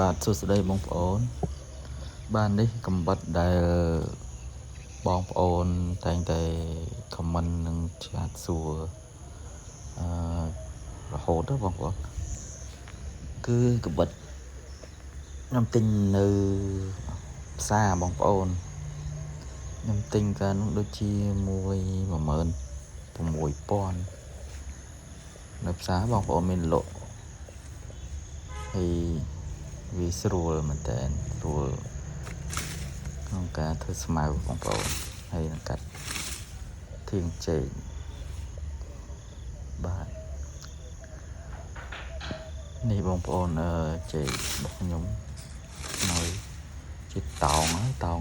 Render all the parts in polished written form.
បាទសួស្តីបងប្អូនបាទនេះកំបិតដែលបងប្អូនតែងតែខមមិននឹងឆ្លាតសួររហូតទៅបងប្អូនគឺកំបិតខ្ញុំទិញនៅផ្សារបងប្អូនខ្ញុំទិញកាលនោះដូចជាមួយ16000នៅផ្សារបងប្អូនមានលក់ហើយវាស្រួលមែនតើស្រួលក្នុងការធ្វើស្មៅបងប្អូនហើយនឹងកាត់ធាងចេកបាទនេះបងប្អូនចេករបស់ខ្ញុំនៅជាតោងហើយតោ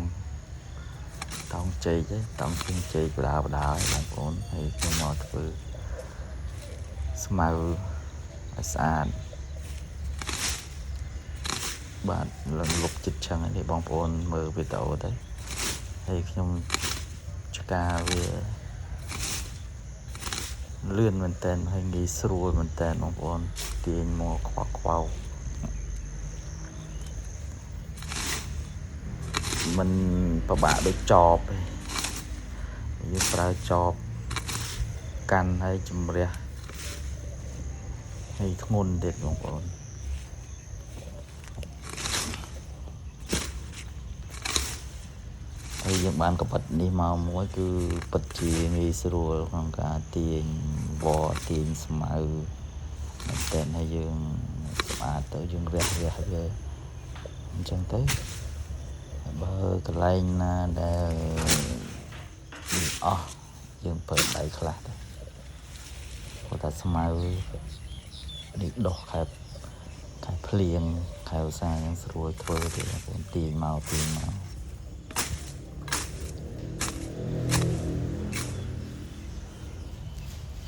ងចេកទេតោងធាងចេកបដាហើយបងប្អូនហើយខ្ញុំមកធ្វើស្មៅឲ្យស្អាតបាទលុបចិត្តឆឹងនេះបងប្អូនមើលវីដេអូទៅហើយខ្ញុំឆ្កាវាលឿនមែនតើហើយងាយស្រួលមែនតើបងប្អូនទាញមកខ្វៅមិនពិបាកដូចចបទេយើងប្រើចបកាន់ហើយជំរះហើយធ្ងន់ទៀតបងប្អូនហើយយើងបានកបិតនេះមកមួយគឺពិតជាងាយស្រួលក្នុងការទាញវល្លិទាញស្មៅមែនតើហើយយើងស្អាតទៅយើងរះវាអញ្ចឹងទៅបើកន្លែងណាដែលអស់យើងប្រើដៃខ្លះទៅព្រោះតែស្មៅនេះដោះខែភ្លៀងខែឧស្សាហ៍យ៉ាងស្រួលធ្វើទៀតបងប្អូនទាញមក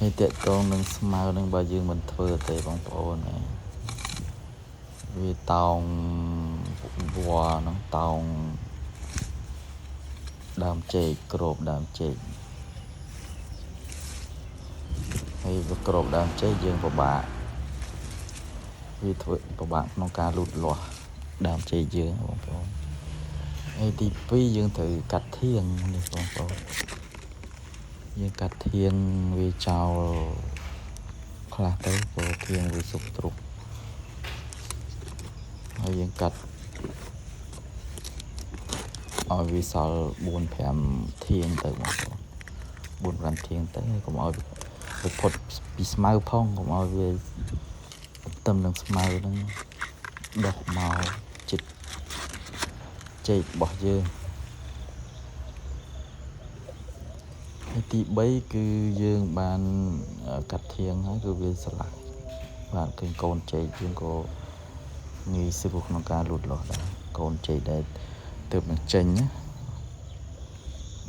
ហើយតេតងនឹងស្មៅនឹងបើយើងមិនធ្វើទេបងប្អូនវាតោងវល្លិនឹងតោងដើមចេកក្របដើមចេកហើយវាក្របដើមចេកយើងពិបាកវាធ្វើពិបាកក្នុងការលូតលាស់ដើមចេកយើងបងប្អូនហើយទី2យើងត្រូវកាត់ធាងនេះបងប្អូនយើងកាត់ធាងវាចោលខ្លះទៅព្រោះធាងវាសុកទ្រុបហើយយើងកាត់ឲ្យវាសល់4-5ធាងទៅបងប្អូន4-5ធាងទៅកុំឲ្យវាផុតពីស្មៅផងកុំឲ្យវាទឹមនឹងស្មៅនឹងដុះមកចិត្តចេករបស់យើងហើយទី3គឺយើងបានកាត់ធាងហើយគឺវាស្រឡះបាទឃើញកូនចេកយើងក៏ងាយស្រួលក្នុងការលូតលាស់ដែរកូនចេកដែលទើបនឹងចេញណា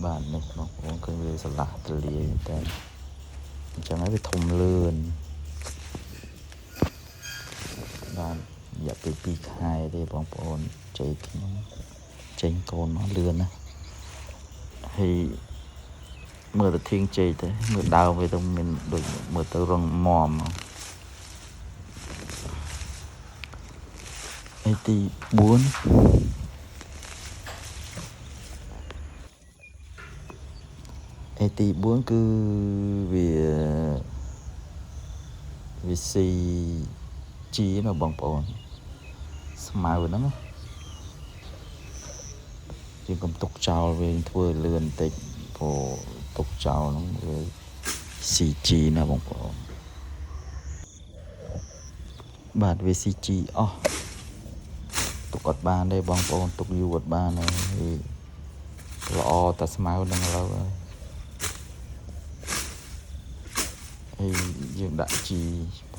បាទនេះបងប្អូនឃើញវាស្រឡះទលាយតែអញ្ចឹងហើយវាធំលឿនបាទរយៈពេល2ខែទេបងប្អូនចេកខ្ញុំចេញកូនមកលឿនណាហើយមើលទៅធាងចេកទៅមើលដើមវាទៅមានដូចមើលទៅរឹងមាំហើយទី4គឺវាស៊ីជីណាបងប្អូនស្មៅហ្នឹងយើងកុំទុកចោលវាធ្វើលឿនបន្តិចព្រោះទុកចោលហ្នឹងវាស៊ីជីណាបងប្អូនបាទវាស៊ីជីអស់ទុកអត់បានទេបងប្អូនទុកយូរអត់បានទេល្អតែស្មៅហ្នឹងឥឡូវហើយយើងដាក់ជី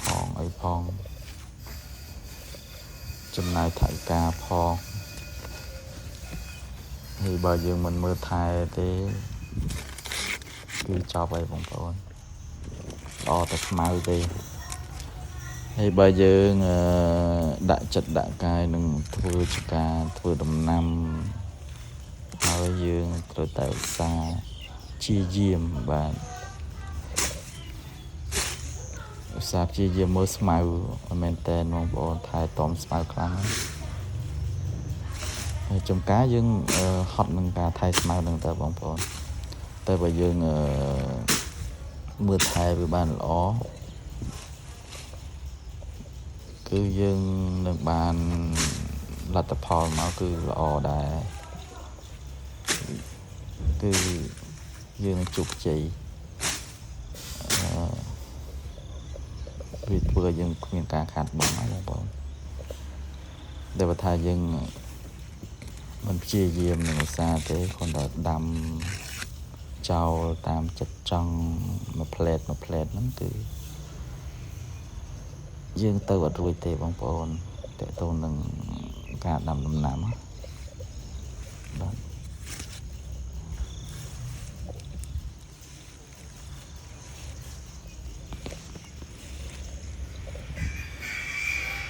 ផងអីផងចំណាយថវិកាផងហើយបើយើងមិនមើលថែទេគឺចប់ហើយបងប្អូនល្អតែស្មៅទេហើយបើយើងដាក់ចិត្តដាក់កាយនឹងធ្វើចការធ្វើដំណាំហើយយើងត្រូវតែឧស្សាហ៍ព្យាយាមបាទឧស្សាហ៍ព្យាយាមមើលស្មៅមិនមែនតែបងប្អូនថែទាំស្មៅខ្លាំង ចំការយើងហត់នឹងការថែស្មៅនឹងតើបងប្អូនតែបើយើងមើលថែវាបានល្អគឺយើងនឹងបានលទ្ធផលមកគឺល្អដែរគឺយើងជោគជ័យវាធ្វើឲ្យយើងគ្មានការខាតបង់ណាបងប្អូនតែបើថាយើងមិនព្យាយាមនឹងឧស្សាហ៍ទេគ្រាន់តែដាំចោលតាមចិត្តចង់មួយផ្លែតហ្នឹងគឺយើងទៅអត់រួចទេបងប្អូនតើតើនឹងការដាំដំណាំ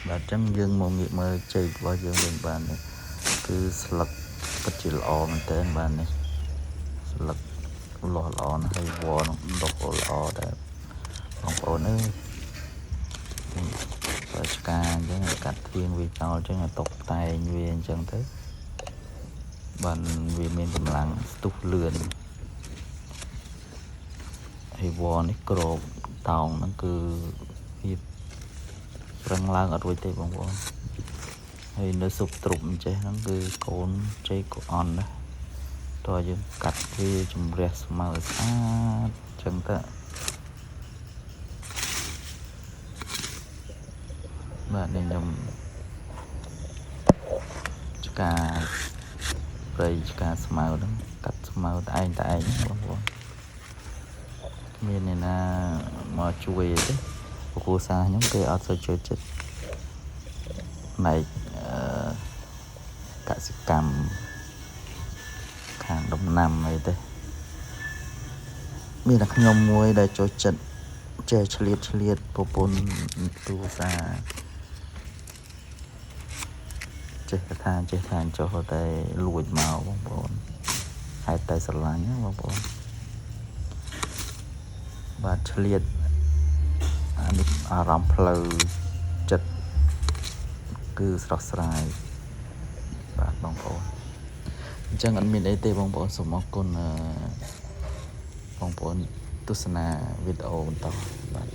បាទចឹងយើងមកងាកមើលជ័យរបស់យើងវិញបាននេះគឺស្លឹកពិតជាល្អមែនទែនបាទនេះស្លឹកលាស់ល្អណាស់ហើយវល្លិនឹងដុះល្អដែរបងប្អូនអើយបើឆ្កាអញ្ចឹងកាត់ធៀងវាចោលអញ្ចឹងឲ្យតុបតែងវាអញ្ចឹងទៅបានវាមានកម្លាំងស្ទុះលឿនហើយវល្លិនេះក្របតោងហ្នឹងគឺវាប្រឹងឡើងអត់រួចទេបងប្អូនហើយនៅស៊ុបទ្រុបអញ្ចេះហ្នឹងគឺកូនជ័យកូនអន់ណាតើយើងកាត់វាជំរះស្មៅស្អាតអញ្ចឹងទៅបាទនេះខ្ញុំឆ្កាព្រៃឆ្កាស្មៅហ្នឹងកាត់ស្មៅតែឯងបងប្អូនមានអ្នកណាមកជួយទេគ្រួសារខ្ញុំគេអត់សូវចូលចិត្តផ្នែកកសិកម្មខាងដំណាំអីទេមានតែខ្ញុំមួយដែលចូលចិត្តចេះឆ្លៀតប្រពន្ធគ្រួសារចេះថាចុះតែលួចមកបងប្អូនហេតុតែស្រឡាញ់ណាបងប្អូនបាទឆ្លៀតអារម្មណ៍ផ្លូវចិត្តគឺស្រស់ស្រាយបាទបងប្អូនអញ្ចឹងអត់មានអីទេបងប្អូនសូមអរគុណបងប្អូនទស្សនាវីដេអូបន្តបាទ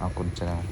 អរគុណច្រើន